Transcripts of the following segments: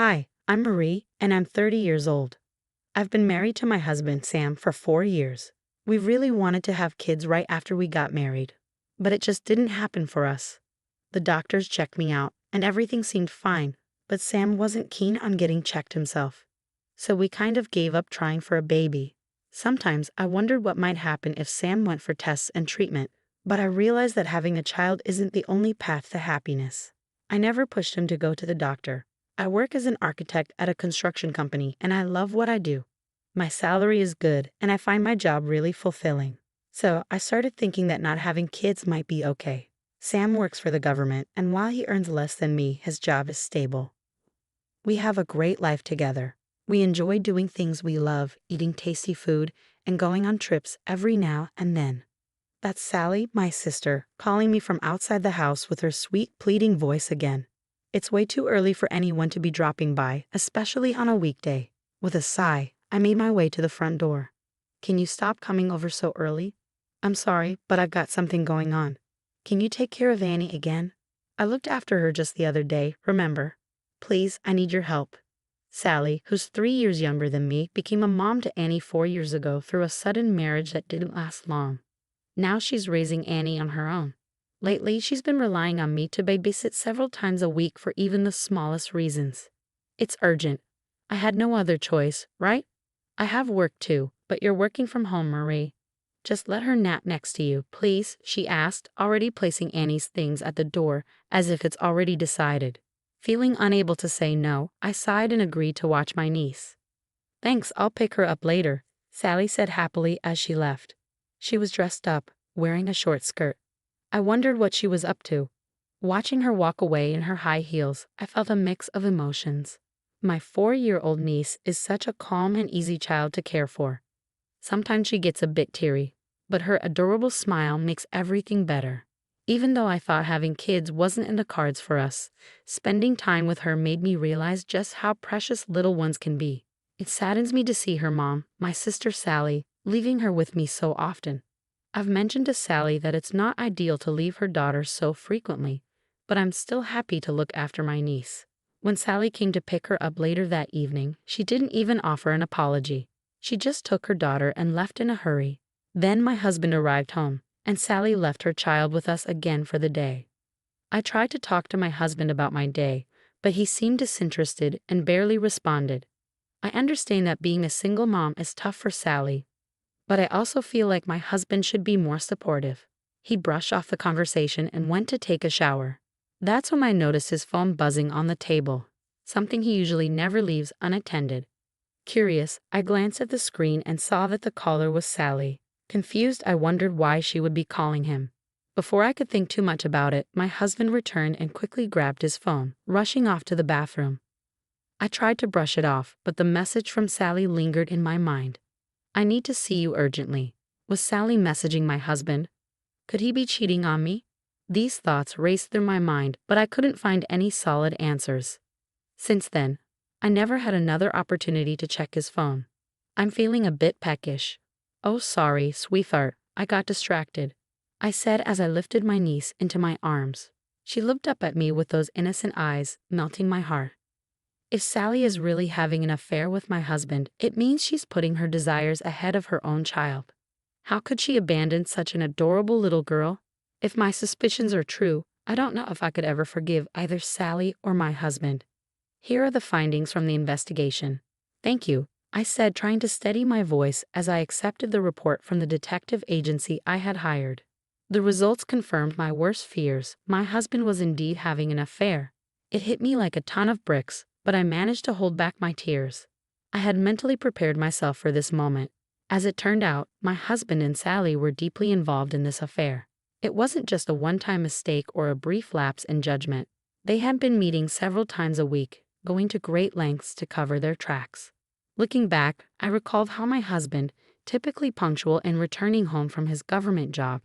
Hi, I'm Marie, and I'm 30 years old. I've been married to my husband, Sam, for 4 years. We really wanted to have kids right after we got married, but it just didn't happen for us. The doctors checked me out, and everything seemed fine, but Sam wasn't keen on getting checked himself. So we kind of gave up trying for a baby. Sometimes I wondered what might happen if Sam went for tests and treatment, but I realized that having a child isn't the only path to happiness. I never pushed him to go to the doctor. I work as an architect at a construction company, and I love what I do. My salary is good, and I find my job really fulfilling. So I started thinking that not having kids might be okay. Sam works for the government, and while he earns less than me, his job is stable. We have a great life together. We enjoy doing things we love, eating tasty food, and going on trips every now and then. That's Sally, my sister, calling me from outside the house with her sweet, pleading voice again. It's way too early for anyone to be dropping by, especially on a weekday. With a sigh, I made my way to the front door. Can you stop coming over so early? I'm sorry, but I've got something going on. Can you take care of Annie again? I looked after her just the other day, remember? Please, I need your help. Sally, who's 3 years younger than me, became a mom to Annie 4 years ago through a sudden marriage that didn't last long. Now she's raising Annie on her own. Lately, she's been relying on me to babysit several times a week for even the smallest reasons. It's urgent. I had no other choice, right? I have work too, but you're working from home, Marie. Just let her nap next to you, please, she asked, already placing Annie's things at the door as if it's already decided. Feeling unable to say no, I sighed and agreed to watch my niece. Thanks, I'll pick her up later, Sally said happily as she left. She was dressed up, wearing a short skirt. I wondered what she was up to. Watching her walk away in her high heels, I felt a mix of emotions. My 4-year-old niece is such a calm and easy child to care for. Sometimes she gets a bit teary, but her adorable smile makes everything better. Even though I thought having kids wasn't in the cards for us, spending time with her made me realize just how precious little ones can be. It saddens me to see her mom, my sister Sally, leaving her with me so often. I've mentioned to Sally that it's not ideal to leave her daughter so frequently, but I'm still happy to look after my niece. When Sally came to pick her up later that evening, she didn't even offer an apology. She just took her daughter and left in a hurry. Then my husband arrived home, and Sally left her child with us again for the day. I tried to talk to my husband about my day, but he seemed disinterested and barely responded. I understand that being a single mom is tough for Sally, but I also feel like my husband should be more supportive. He brushed off the conversation and went to take a shower. That's when I noticed his phone buzzing on the table, something he usually never leaves unattended. Curious, I glanced at the screen and saw that the caller was Sally. Confused, I wondered why she would be calling him. Before I could think too much about it, my husband returned and quickly grabbed his phone, rushing off to the bathroom. I tried to brush it off, but the message from Sally lingered in my mind. I need to see you urgently. Was Sally messaging my husband? Could he be cheating on me? These thoughts raced through my mind, but I couldn't find any solid answers. Since then, I never had another opportunity to check his phone. I'm feeling a bit peckish. Oh, sorry, sweetheart, I got distracted, I said as I lifted my niece into my arms. She looked up at me with those innocent eyes, melting my heart. If Sally is really having an affair with my husband, it means she's putting her desires ahead of her own child. How could she abandon such an adorable little girl? If my suspicions are true, I don't know if I could ever forgive either Sally or my husband. Here are the findings from the investigation. Thank you, I said, trying to steady my voice as I accepted the report from the detective agency I had hired. The results confirmed my worst fears. My husband was indeed having an affair. It hit me like a ton of bricks, but I managed to hold back my tears. I had mentally prepared myself for this moment. As it turned out, my husband and Sally were deeply involved in this affair. It wasn't just a one-time mistake or a brief lapse in judgment. They had been meeting several times a week, going to great lengths to cover their tracks. Looking back, I recalled how my husband, typically punctual and returning home from his government job,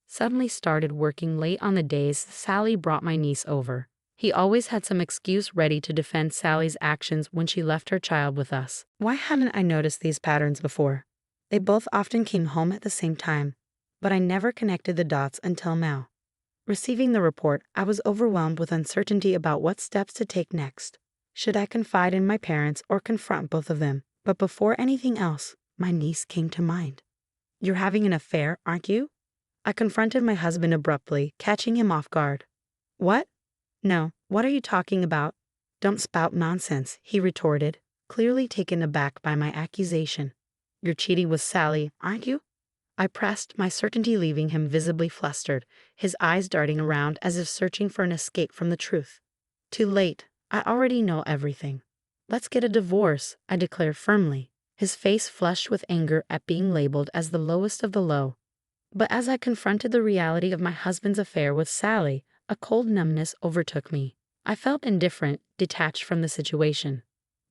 suddenly started working late on the days Sally brought my niece over. He always had some excuse ready to defend Sally's actions when she left her child with us. Why hadn't I noticed these patterns before? They both often came home at the same time, but I never connected the dots until now. Receiving the report, I was overwhelmed with uncertainty about what steps to take next. Should I confide in my parents or confront both of them? But before anything else, my niece came to mind. You're having an affair, aren't you? I confronted my husband abruptly, catching him off guard. What? No, what are you talking about? Don't spout nonsense, he retorted, clearly taken aback by my accusation. You're cheating with Sally, aren't you? I pressed, my certainty leaving him visibly flustered, his eyes darting around as if searching for an escape from the truth. Too late, I already know everything. Let's get a divorce, I declared firmly, his face flushed with anger at being labeled as the lowest of the low. But as I confronted the reality of my husband's affair with Sally, a cold numbness overtook me. I felt indifferent, detached from the situation.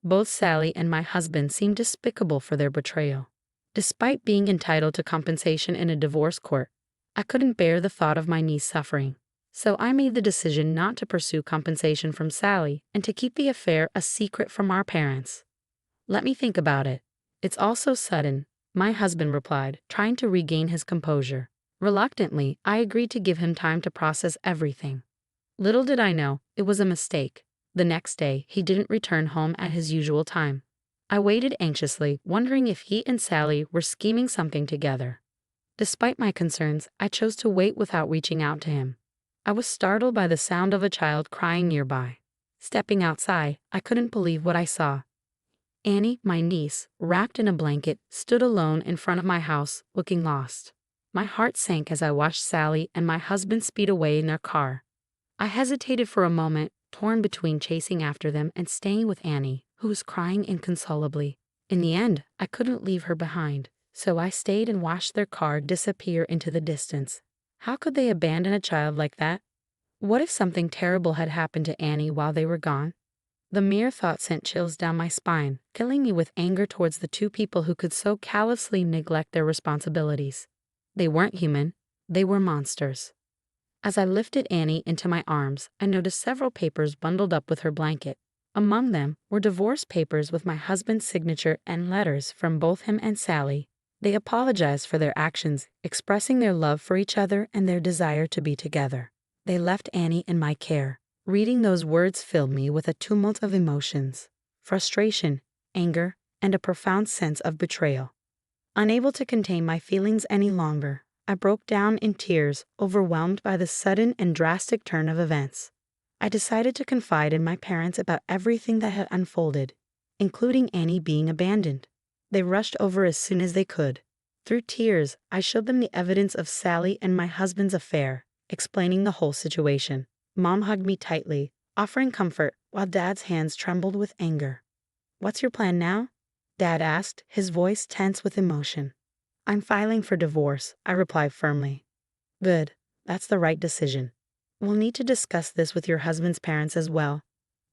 Both Sally and my husband seemed despicable for their betrayal. Despite being entitled to compensation in a divorce court, I couldn't bear the thought of my niece suffering. So I made the decision not to pursue compensation from Sally and to keep the affair a secret from our parents. Let me think about it. It's all so sudden, my husband replied, trying to regain his composure. Reluctantly, I agreed to give him time to process everything. Little did I know, it was a mistake. The next day, he didn't return home at his usual time. I waited anxiously, wondering if he and Sally were scheming something together. Despite my concerns, I chose to wait without reaching out to him. I was startled by the sound of a child crying nearby. Stepping outside, I couldn't believe what I saw. Annie, my niece, wrapped in a blanket, stood alone in front of my house, looking lost. My heart sank as I watched Sally and my husband speed away in their car. I hesitated for a moment, torn between chasing after them and staying with Annie, who was crying inconsolably. In the end, I couldn't leave her behind, so I stayed and watched their car disappear into the distance. How could they abandon a child like that? What if something terrible had happened to Annie while they were gone? The mere thought sent chills down my spine, filling me with anger towards the two people who could so callously neglect their responsibilities. They weren't human, they were monsters. As I lifted Annie into my arms, I noticed several papers bundled up with her blanket. Among them were divorce papers with my husband's signature and letters from both him and Sally. They apologized for their actions, expressing their love for each other and their desire to be together. They left Annie in my care. Reading those words filled me with a tumult of emotions, frustration, anger, and a profound sense of betrayal. Unable to contain my feelings any longer, I broke down in tears, overwhelmed by the sudden and drastic turn of events. I decided to confide in my parents about everything that had unfolded, including Annie being abandoned. They rushed over as soon as they could. Through tears, I showed them the evidence of Sally and my husband's affair, explaining the whole situation. Mom hugged me tightly, offering comfort, while Dad's hands trembled with anger. "What's your plan now?" Dad asked, his voice tense with emotion. "I'm filing for divorce," I replied firmly. "Good, that's the right decision. We'll need to discuss this with your husband's parents as well,"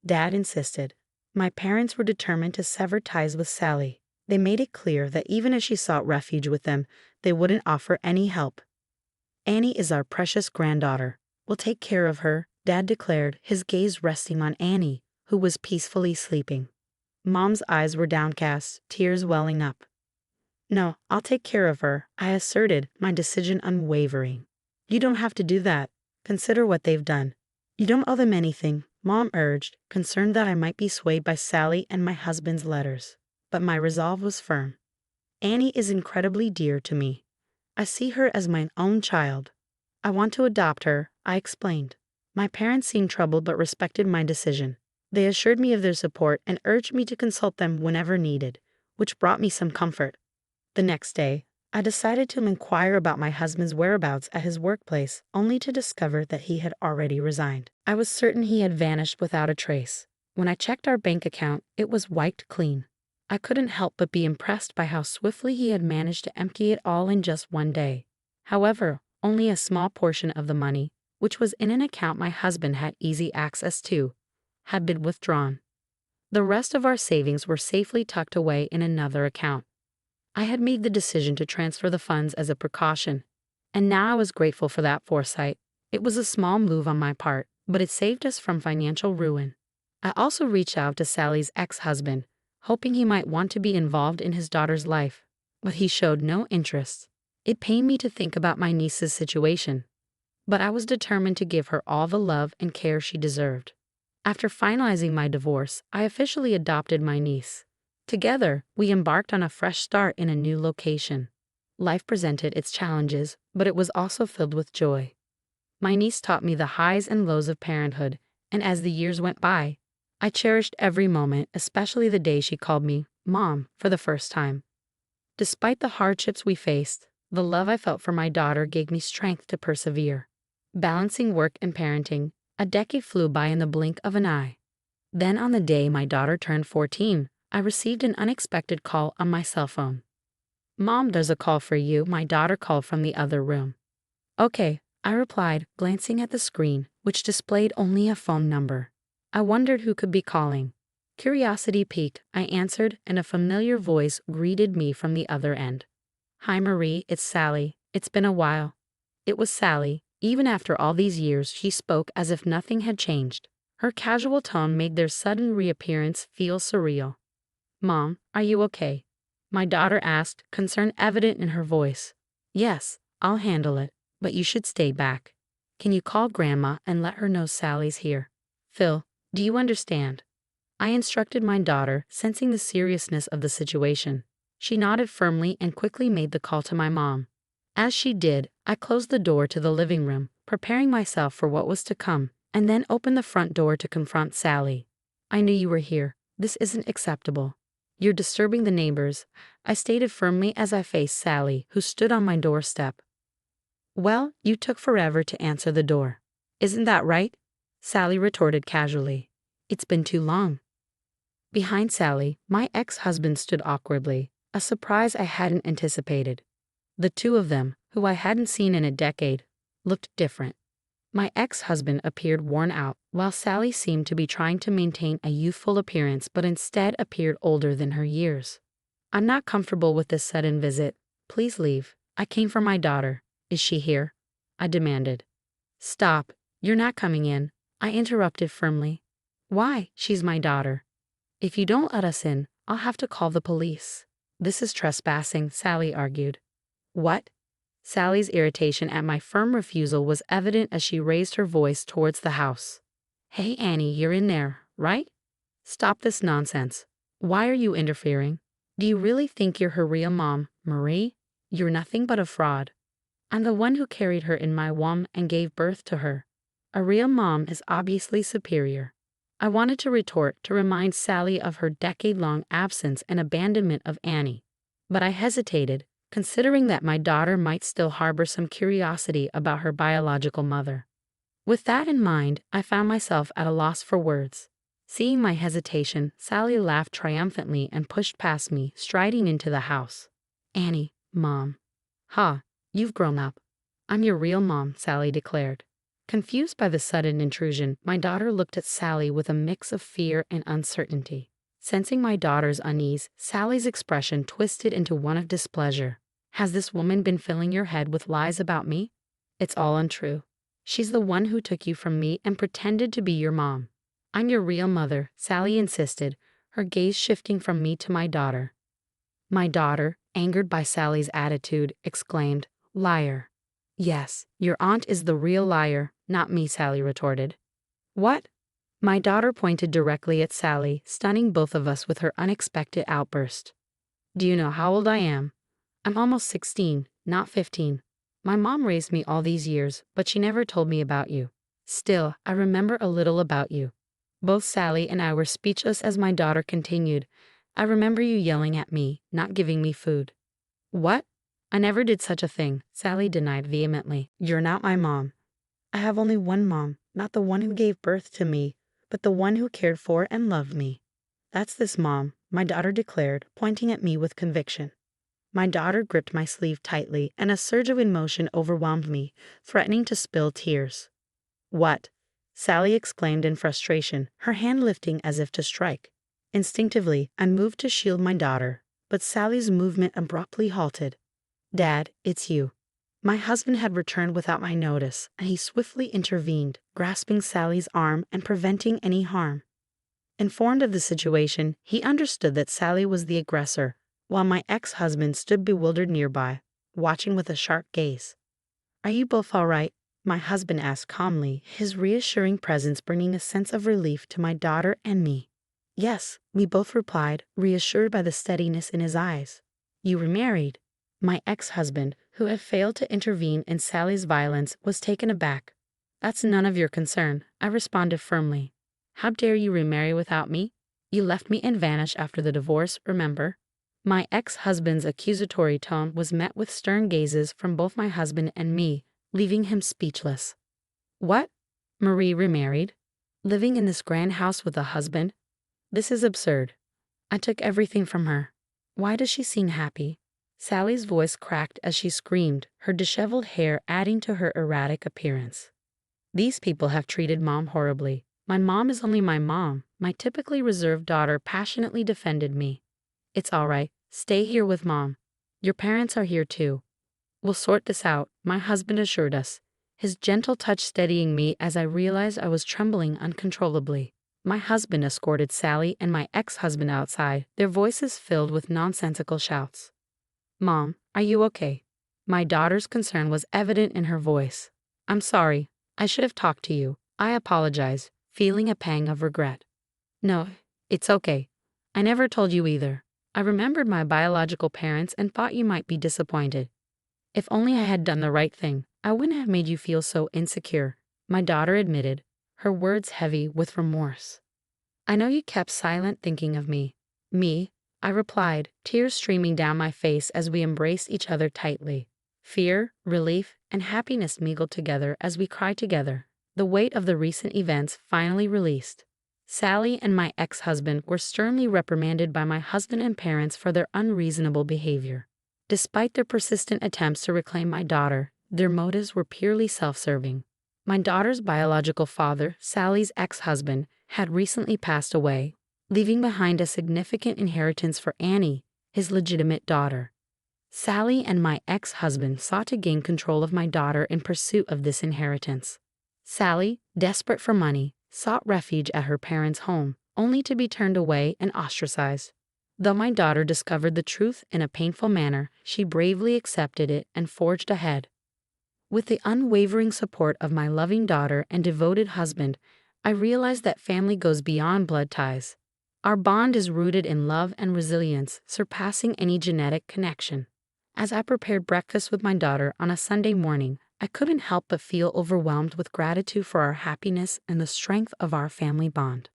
Dad insisted. My parents were determined to sever ties with Sally. They made it clear that even if she sought refuge with them, they wouldn't offer any help. "Annie is our precious granddaughter. We'll take care of her," Dad declared, his gaze resting on Annie, who was peacefully sleeping. Mom's eyes were downcast, tears welling up. "No, I'll take care of her," I asserted, my decision unwavering. "You don't have to do that. Consider what they've done." "You don't owe them anything," Mom urged, concerned that I might be swayed by Sally and my husband's letters. But my resolve was firm. "Annie is incredibly dear to me. I see her as my own child. I want to adopt her," I explained. My parents seemed troubled but respected my decision. They assured me of their support and urged me to consult them whenever needed, which brought me some comfort. The next day, I decided to inquire about my husband's whereabouts at his workplace, only to discover that he had already resigned. I was certain he had vanished without a trace. When I checked our bank account, it was wiped clean. I couldn't help but be impressed by how swiftly he had managed to empty it all in just one day. However, only a small portion of the money, which was in an account my husband had easy access to, had been withdrawn. The rest of our savings were safely tucked away in another account. I had made the decision to transfer the funds as a precaution, and now I was grateful for that foresight. It was a small move on my part, but it saved us from financial ruin. I also reached out to Sally's ex-husband, hoping he might want to be involved in his daughter's life, but he showed no interest. It pained me to think about my niece's situation, but I was determined to give her all the love and care she deserved. After finalizing my divorce, I officially adopted my niece. Together, we embarked on a fresh start in a new location. Life presented its challenges, but it was also filled with joy. My niece taught me the highs and lows of parenthood, and as the years went by, I cherished every moment, especially the day she called me Mom for the first time. Despite the hardships we faced, the love I felt for my daughter gave me strength to persevere. Balancing work and parenting, a decade flew by in the blink of an eye. Then on the day my daughter turned 14, I received an unexpected call on my cell phone. "Mom, there's a call for you," my daughter called from the other room. "Okay," I replied, glancing at the screen, which displayed only a phone number. I wondered who could be calling. Curiosity piqued, I answered, and a familiar voice greeted me from the other end. "Hi Marie, it's Sally. It's been a while." It was Sally. Even after all these years, she spoke as if nothing had changed. Her casual tone made their sudden reappearance feel surreal. "Mom, are you okay?" my daughter asked, concern evident in her voice. "Yes, I'll handle it, but you should stay back. Can you call Grandma and let her know Sally's here?" "Phil, do you understand?" I instructed my daughter, sensing the seriousness of the situation. She nodded firmly and quickly made the call to my mom. As she did, I closed the door to the living room, preparing myself for what was to come, and then opened the front door to confront Sally. "I knew you were here. This isn't acceptable. You're disturbing the neighbors," I stated firmly as I faced Sally, who stood on my doorstep. "Well, you took forever to answer the door. Isn't that right?" Sally retorted casually. "It's been too long." Behind Sally, my ex-husband stood awkwardly, a surprise I hadn't anticipated. The two of them, who I hadn't seen in a decade, looked different. My ex-husband appeared worn out, while Sally seemed to be trying to maintain a youthful appearance but instead appeared older than her years. "I'm not comfortable with this sudden visit. Please leave. I came for my daughter. Is she here?" I demanded. "Stop. You're not coming in," I interrupted firmly. "Why? She's my daughter. If you don't let us in, I'll have to call the police." "This is trespassing," Sally argued. "What?" Sally's irritation at my firm refusal was evident as she raised her voice towards the house. "Hey Annie, you're in there, right? Stop this nonsense. Why are you interfering? Do you really think you're her real mom, Marie? You're nothing but a fraud. I'm the one who carried her in my womb and gave birth to her. A real mom is obviously superior." I wanted to retort to remind Sally of her decade-long absence and abandonment of Annie, but I hesitated, considering that my daughter might still harbor some curiosity about her biological mother. With that in mind, I found myself at a loss for words. Seeing my hesitation, Sally laughed triumphantly and pushed past me, striding into the house. "Annie, Mom." "Ha, you've grown up. I'm your real mom," Sally declared. Confused by the sudden intrusion, my daughter looked at Sally with a mix of fear and uncertainty. Sensing my daughter's unease, Sally's expression twisted into one of displeasure. "Has this woman been filling your head with lies about me?" "It's all untrue. She's the one who took you from me and pretended to be your mom." "I'm your real mother," Sally insisted, her gaze shifting from me to my daughter. My daughter, angered by Sally's attitude, exclaimed, "Liar." "Yes, your aunt is the real liar, not me," Sally retorted. "What?" My daughter pointed directly at Sally, stunning both of us with her unexpected outburst. "Do you know how old I am? I'm almost 16, not 15. My mom raised me all these years, but she never told me about you. Still, I remember a little about you." Both Sally and I were speechless as my daughter continued, "I remember you yelling at me, not giving me food." "What? I never did such a thing," Sally denied vehemently. "You're not my mom. I have only one mom, not the one who gave birth to me, but the one who cared for and loved me. That's this mom," my daughter declared, pointing at me with conviction. My daughter gripped my sleeve tightly, and a surge of emotion overwhelmed me, threatening to spill tears. "What?" Sally exclaimed in frustration, her hand lifting as if to strike. Instinctively, I moved to shield my daughter, but Sally's movement abruptly halted. "Dad, it's you." My husband had returned without my notice, and he swiftly intervened, grasping Sally's arm and preventing any harm. Informed of the situation, he understood that Sally was the aggressor, while my ex-husband stood bewildered nearby, watching with a sharp gaze. "Are you both all right?" my husband asked calmly, his reassuring presence bringing a sense of relief to my daughter and me. Yes, we both replied, reassured by the steadiness in his eyes. You remarried. My ex-husband, who had failed to intervene in Sally's violence, was taken aback. That's none of your concern, I responded firmly. How dare you remarry without me? You left me and vanished after the divorce, remember? My ex-husband's accusatory tone was met with stern gazes from both my husband and me, leaving him speechless. What? Marie remarried? Living in this grand house with a husband? This is absurd. I took everything from her. Why does she seem happy? Sally's voice cracked as she screamed, her disheveled hair adding to her erratic appearance. These people have treated Mom horribly. My mom is only my mom, my typically reserved daughter passionately defended me. It's all right, stay here with Mom. Your parents are here too. We'll sort this out, my husband assured us, his gentle touch steadying me as I realized I was trembling uncontrollably. My husband escorted Sally and my ex-husband outside, their voices filled with nonsensical shouts. Mom, are you okay? My daughter's concern was evident in her voice. I'm sorry, I should have talked to you. I apologize, feeling a pang of regret. No, it's okay. I never told you either. I remembered my biological parents and thought you might be disappointed. If only I had done the right thing, I wouldn't have made you feel so insecure, my daughter admitted, her words heavy with remorse. I know you kept silent thinking of me. Me, I replied, tears streaming down my face as we embraced each other tightly. Fear, relief, and happiness mingled together as we cried together, the weight of the recent events finally released. Sally and my ex-husband were sternly reprimanded by my husband and parents for their unreasonable behavior. Despite their persistent attempts to reclaim my daughter, their motives were purely self-serving. My daughter's biological father, Sally's ex-husband, had recently passed away, leaving behind a significant inheritance for Annie, his legitimate daughter. Sally and my ex-husband sought to gain control of my daughter in pursuit of this inheritance. Sally, desperate for money, sought refuge at her parents' home, only to be turned away and ostracized. Though my daughter discovered the truth in a painful manner, she bravely accepted it and forged ahead. With the unwavering support of my loving daughter and devoted husband, I realized that family goes beyond blood ties. Our bond is rooted in love and resilience, surpassing any genetic connection. As I prepared breakfast with my daughter on a Sunday morning, I couldn't help but feel overwhelmed with gratitude for our happiness and the strength of our family bond.